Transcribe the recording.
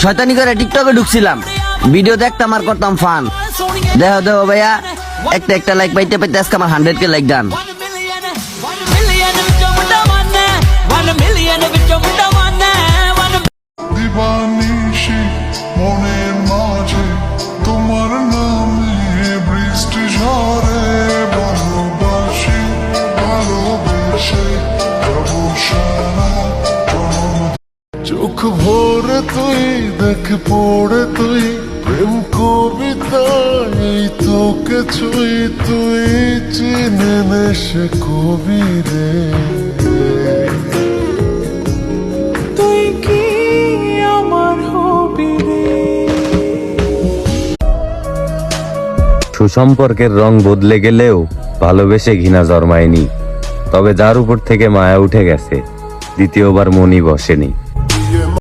শয়তানি করে টিকটকে ঢুকছিলাম, ভিডিও দেখতাম আর করতাম ফান। দেখো ভাইয়া, একটা লাইক পাইতে পাইতে আজকে আমার 100K লাইক ডান। দিবানিশি মনের মাঝে তোমার নামে বৃষ্টি ঝরে, ভালোবাসি ভালোবেসে যাবো সারা জনম। চোখ ভরে তুই দেখ পড়ে তুই প্রেম কবিতা, এই তোকে ছুঁই তুই চিনে নে সে কবি রে। তুই কি আমার হবি রে? সুসম্পর্কের রং বদলে গেলেও ভালোবেসে ঘৃণা জন্মায়নি, তবে যার উপর থেকে মায়া উঠে গেছে দ্বিতীয়বার মনই বসেনি।